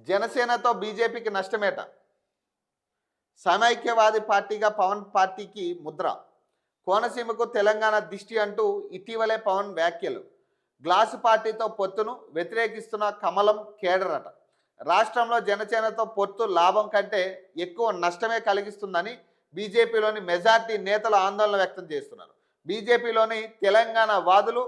జనసేనతో బీజేపీకి నష్టమేట. సమైక్యవాది పార్టీగా పవన్ పార్టీకి ముద్ర. కోనసీమకు తెలంగాణ దిష్టి అంటూ ఇటీవలే పవన్ వ్యాఖ్యలు. గ్లాసు పార్టీతో పొత్తును వ్యతిరేకిస్తున్న కమలం కేడరట. రాష్ట్రంలో జనసేనతో పొత్తు లాభం కంటే ఎక్కువ నష్టమే కలిగిస్తుందని బీజేపీలోని మెజార్టీ నేతలు ఆందోళన వ్యక్తం చేస్తున్నారు. బీజేపీలోని తెలంగాణ వాదులు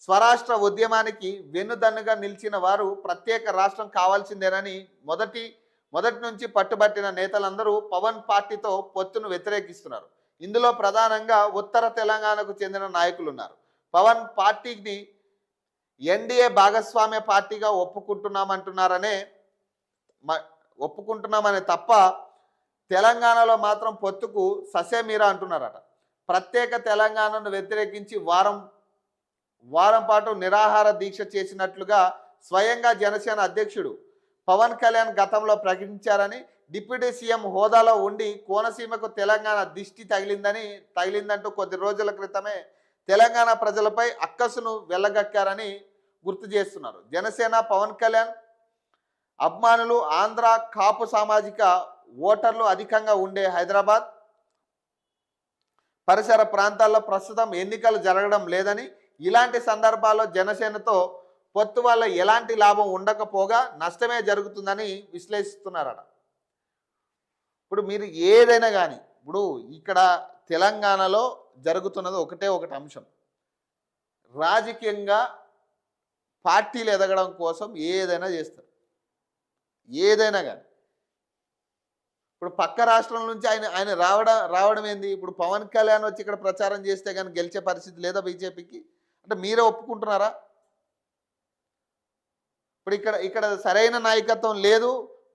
స్వరాష్ట్ర ఉద్యమానికి వెన్నుదన్నుగా నిలిచిన వారు ప్రత్యేక రాష్ట్రం కావాల్సిందేనని మొదటి నుంచి పట్టుబట్టిన నేతలందరూ పవన్ పార్టీతో పొత్తును వ్యతిరేకిస్తున్నారు. ఇందులో ప్రధానంగా ఉత్తర తెలంగాణకు చెందిన నాయకులు ఉన్నారు. పవన్ పార్టీని ఎన్డీఏ భాగస్వామ్య పార్టీగా ఒప్పుకుంటున్నామనే తప్ప తెలంగాణలో మాత్రం పొత్తుకు ససేమీరా అంటున్నారట. ప్రత్యేక తెలంగాణను వ్యతిరేకించి వారం పాటు నిరాహార దీక్ష చేసినట్లుగా స్వయంగా జనసేన అధ్యక్షుడు పవన్ కళ్యాణ్ గతంలో ప్రకటించారని, డిప్యూటీ సీఎం హోదాలో ఉండి కోనసీమకు తెలంగాణ దిష్టి తగిలిందంటూ కొద్ది రోజుల క్రితమే తెలంగాణ ప్రజలపై అక్కసును వెళ్ళగక్కారని గుర్తు చేస్తున్నారు. జనసేన పవన్ కళ్యాణ్ అభిమానులు ఆంధ్ర కాపు సామాజిక ఓటర్లు అధికంగా ఉండే హైదరాబాద్ పరిసర ప్రాంతాల్లో ప్రస్తుతం ఎన్నికలు జరగడం లేదని, ఇలాంటి సందర్భాల్లో జనసేనతో పొత్తు వల్ల ఎలాంటి లాభం ఉండకపోగా నష్టమే జరుగుతుందని విశ్లేషిస్తున్నారట. ఇప్పుడు మీరు ఏదైనా కానీ ఇప్పుడు ఇక్కడ తెలంగాణలో జరుగుతున్నది ఒకటి అంశం. రాజకీయంగా పార్టీలు ఎదగడం కోసం ఏదైనా చేస్తారు, ఏదైనా కానీ. ఇప్పుడు పక్క రాష్ట్రం నుంచి ఆయన రావడం ఏంది? ఇప్పుడు పవన్ కళ్యాణ్ వచ్చి ఇక్కడ ప్రచారం చేస్తే కానీ గెలిచే పరిస్థితి లేదా బీజేపీకి? అంటే మీరే ఒప్పుకుంటున్నారా? ఇప్పుడు ఇక్కడ సరైన నాయకత్వం లేదు,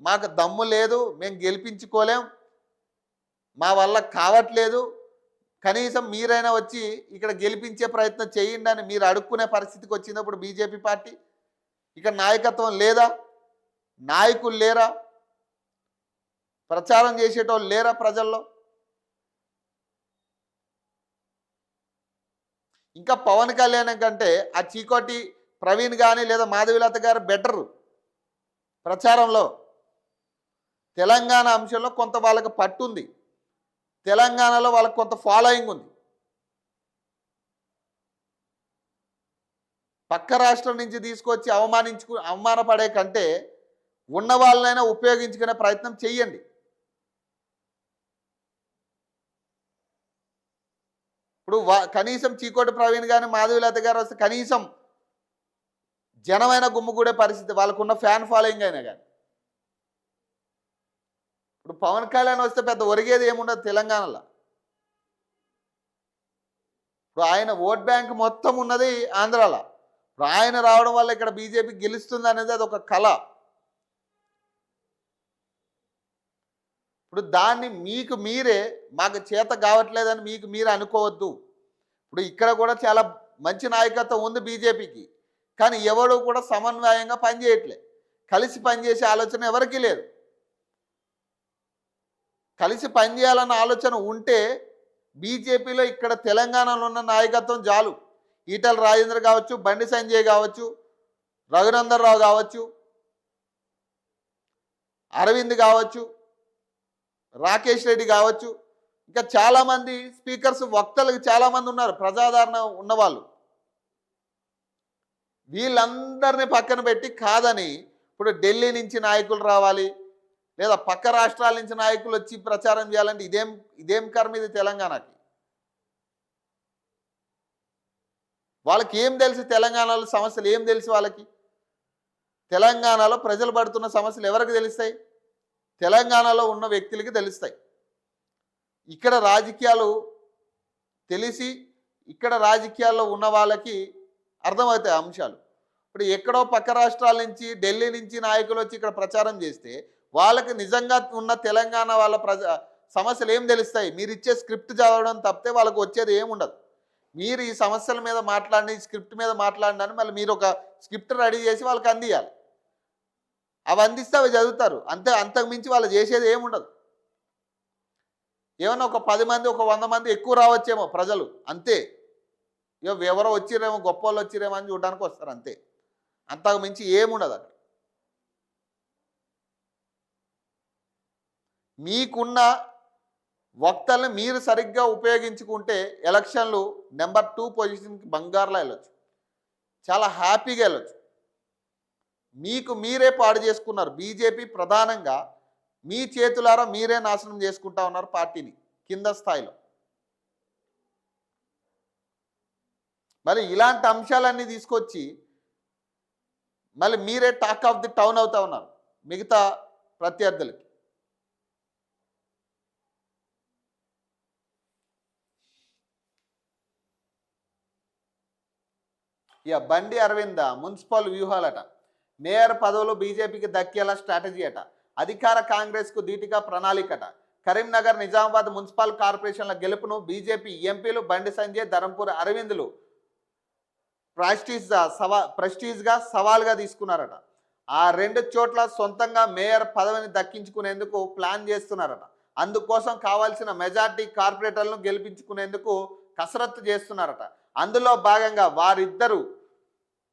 మాకు దమ్ము లేదు, మేము గెలిపించుకోలేం, మా వల్ల కావట్లేదు, కనీసం మీరైనా వచ్చి ఇక్కడ గెలిపించే ప్రయత్నం చేయండి అని మీరు అడుక్కునే పరిస్థితికి వచ్చినప్పుడు బీజేపీ పార్టీ ఇక్కడ నాయకత్వం లేదా? నాయకులు లేరా? ప్రచారం చేసేటోళ్ళు లేరా ప్రజల్లో? ఇంకా పవన్ కళ్యాణ్ కంటే ఆ చీకోటి ప్రవీణ్ కానీ లేదా మాధవిలత గారు బెటరు ప్రచారంలో. తెలంగాణ అంశంలో కొంత వాళ్ళకి పట్టుంది, తెలంగాణలో వాళ్ళకి కొంత ఫాలోయింగ్ ఉంది. పక్క రాష్ట్రం నుంచి తీసుకొచ్చి అవమానపడే కంటే ఉన్న వాళ్ళనైనా ఉపయోగించుకునే ప్రయత్నం చెయ్యండి. ఇప్పుడు కనీసం చీకోటి ప్రవీణ్ కానీ మాధవిలత గారు వస్తే కనీసం జనమైన గుమ్ముగూడే పరిస్థితి, వాళ్ళకున్న ఫ్యాన్ ఫాలోయింగ్ అయినా కానీ. ఇప్పుడు పవన్ కళ్యాణ్ వస్తే పెద్ద ఒరిగేది ఏముండదు తెలంగాణలో. ఇప్పుడు ఆయన ఓట్ బ్యాంక్ మొత్తం ఉన్నది ఆంధ్రాలో. ఇప్పుడు ఆయన రావడం వల్ల ఇక్కడ బీజేపీ గెలుస్తుంది అనేది అది ఒక కళ. ఇప్పుడు దాన్ని మీరే మాకు చేత కావట్లేదని మీరు అనుకోవద్దు. ఇప్పుడు ఇక్కడ కూడా చాలా మంచి నాయకత్వం ఉంది బీజేపీకి, కానీ ఎవడు కూడా సమన్వయంగా పనిచేయట్లే. కలిసి పనిచేసే ఆలోచన ఎవరికీ లేదు. కలిసి పనిచేయాలన్న ఆలోచన ఉంటే బీజేపీలో ఇక్కడ తెలంగాణలో ఉన్న నాయకత్వం చాలు. ఈటల రాజేంద్ర కావచ్చు, బండి సంజయ్ కావచ్చు, రఘునందన్ రావు కావచ్చు, అరవింద్ కావచ్చు, రాకేష్ రెడ్డి కావచ్చు, ఇంకా చాలామంది స్పీకర్స్ వక్తలకు చాలామంది ఉన్నారు, ప్రజాదరణ ఉన్నవాళ్ళు. వీళ్ళందరినీ పక్కన పెట్టి కాదని ఇప్పుడు ఢిల్లీ నుంచి నాయకులు రావాలి, లేదా పక్క రాష్ట్రాల నుంచి నాయకులు వచ్చి ప్రచారం చేయాలంటే ఇదేం కర్మ ఇది తెలంగాణకి? వాళ్ళకి ఏం తెలుసు? తెలంగాణలో సమస్యలు ఏం తెలుసు వాళ్ళకి? తెలంగాణలో ప్రజలు పడుతున్న సమస్యలు ఎవరికి తెలుస్తాయి? తెలంగాణలో ఉన్న వ్యక్తులకి తెలుస్తాయి. ఇక్కడ రాజకీయాలు తెలిసి ఇక్కడ రాజకీయాల్లో ఉన్న వాళ్ళకి అర్థమవుతాయి అంశాలు. ఇప్పుడు ఎక్కడో పక్క రాష్ట్రాల నుంచి ఢిల్లీ నుంచి నాయకులు వచ్చి ఇక్కడ ప్రచారం చేస్తే వాళ్ళకి నిజంగా ఉన్న తెలంగాణ వాళ్ళ సమస్యలు ఏం తెలుస్తాయి? మీరు ఇచ్చే స్క్రిప్ట్ చదవడం తప్పితే వాళ్ళకు వచ్చేది ఏముండదు. మీరు ఈ సమస్యల మీద మాట్లాడి స్క్రిప్ట్ మీద మాట్లాడినని మళ్ళీ మీరు ఒక స్క్రిప్ట్ రెడీ చేసి వాళ్ళకి అందియాలి. అవి అందిస్తే అవి చదువుతారు అంతే. అంతకు మించి వాళ్ళు చేసేది ఏముండదు. ఏమన్నా ఒక 10 మంది ఒక 100 మంది ఎక్కువ రావచ్చేమో ప్రజలు, అంతే. ఎవరో వచ్చిరేమో, గొప్ప వాళ్ళు వచ్చిరేమో అని చూడడానికి వస్తారు అంతే. అంతకు మించి ఏముండదు అక్కడ. మీకున్న వక్తల్ని మీరు సరిగ్గా ఉపయోగించుకుంటే ఎలక్షన్లు నెంబర్ 2 పొజిషన్కి బంగారులో వెళ్ళొచ్చు, చాలా హ్యాపీగా వెళ్ళొచ్చు. మీకు మీరే పాడు చేసుకున్నారు. బీజేపీ ప్రధానంగా మీ చేతులారా మీరే నాశనం చేసుకుంటా ఉన్నారు పార్టీని కింద స్థాయిలో. మరి ఇలాంటి అంశాలన్నీ తీసుకొచ్చి మళ్ళీ మీరే టాక్ ఆఫ్ ది టౌన్ అవుతా ఉన్నారు మిగతా ప్రత్యర్థులకి. ఇక బండి అరవింద మున్సిపల్ వ్యూహాలట, మేయర్ పదవులు బీజేపీకి దక్కేలా స్ట్రాటజీ అట, అధికార కాంగ్రెస్కు ధీటుగా ప్రణాళికట. కరీంనగర్ నిజామాబాద్ మున్సిపల్ కార్పొరేషన్ల గెలుపును బీజేపీ ఎంపీలు బండి సంజయ్, ధరంపూర్ అరవిందులు ప్రెస్టీజ్గా సవాల్గా తీసుకున్నారట. ఆ 2 చోట్ల సొంతంగా మేయర్ పదవిని దక్కించుకునేందుకు ప్లాన్ చేస్తున్నారట. అందుకోసం కావాల్సిన మెజార్టీ కార్పొరేటర్లను గెలిపించుకునేందుకు కసరత్తు చేస్తున్నారట. అందులో భాగంగా వారిద్దరూ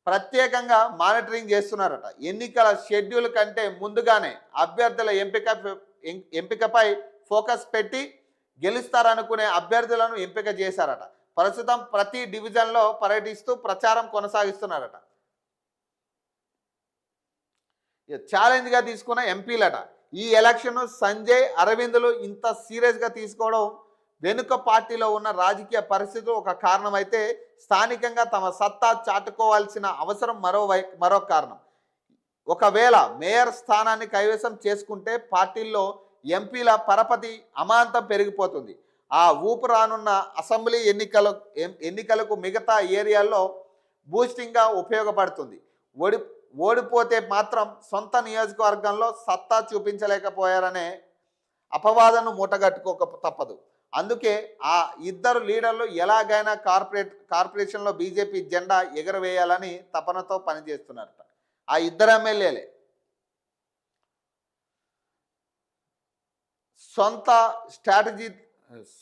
ప్రత్యేకంగా మానిటరింగ్ చేస్తున్నారట. ఎన్నికల షెడ్యూల్ కంటే ముందుగానే అభ్యర్థుల ఎంపికపై ఫోకస్ పెట్టి గెలుస్తారనుకునే అభ్యర్థులను ఎంపిక చేశారట. ప్రస్తుతం ప్రతి డివిజన్లో పర్యటిస్తూ ప్రచారం కొనసాగిస్తున్నారట. ఛాలెంజ్గా తీసుకున్న ఎంపీలట. ఈ ఎలక్షన్ సంజయ్, అరవిందులు ఇంత సీరియస్గా తీసుకోవడం వెనుక పార్టీలో ఉన్న రాజకీయ పరిస్థితులు ఒక కారణమైతే, స్థానికంగా తమ సత్తా చాటుకోవాల్సిన అవసరం మరో కారణం. ఒకవేళ మేయర్ స్థానాన్ని కైవసం చేసుకుంటే పార్టీల్లో ఎంపీల పరపతి అమాంతం పెరిగిపోతుంది. ఆ ఊపు రానున్న అసెంబ్లీ ఎన్నికలకు మిగతా ఏరియాల్లో బూస్టింగ్గా ఉపయోగపడుతుంది. ఓడిపోతే మాత్రం సొంత నియోజకవర్గంలో సత్తా చూపించలేకపోయారనే అపవాదను మూటగట్టుకోక తప్పదు. అందుకే ఆ ఇద్దరు లీడర్లు ఎలాగైనా కార్పొరేషన్లో బీజేపీ జెండా ఎగరవేయాలని తపనతో పనిచేస్తున్నారట. ఆ ఇద్దరు ఎమ్మెల్యేలే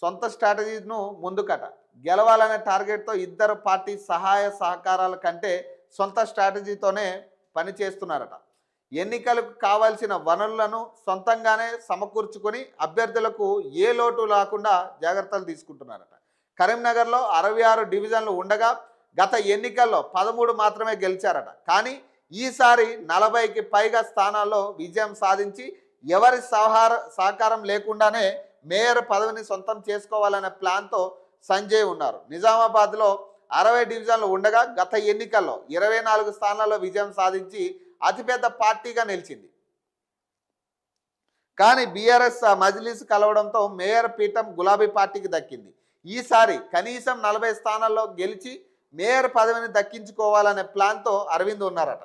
సొంత స్ట్రాటజీను ముందుకట. గెలవాలనే టార్గెట్తో ఇద్దరు పార్టీ సహాయ సహకారాల కంటే సొంత స్ట్రాటజీతోనే పనిచేస్తున్నారట. ఎన్నికలకు కావాల్సిన వనరులను సొంతంగానే సమకూర్చుకొని అభ్యర్థులకు ఏ లోటు లేకుండా జాగ్రత్తలు తీసుకుంటున్నారట. కరీంనగర్లో 66 డివిజన్లు ఉండగా గత ఎన్నికల్లో 13 మాత్రమే గెలిచారట. కానీ ఈసారి 40కి పైగా స్థానాల్లో విజయం సాధించి ఎవరి సహకారం లేకుండానే మేయర్ పదవిని సొంతం చేసుకోవాలనే ప్లాన్తో సంజయ్ ఉన్నారు. నిజామాబాద్లో 60 డివిజన్లు ఉండగా గత ఎన్నికల్లో 24 స్థానాల్లో విజయం సాధించి అతిపెద్ద పార్టీగా నిలిచింది. కానీ బీఆర్ఎస్ మజ్లిస్ కలవడంతో మేయర్ పీఠం గులాబీ పార్టీకి దక్కింది. ఈసారి కనీసం 40 స్థానాల్లో గెలిచి మేయర్ పదవిని దక్కించుకోవాలనే ప్లాన్తో అరవింద్ ఉన్నారట.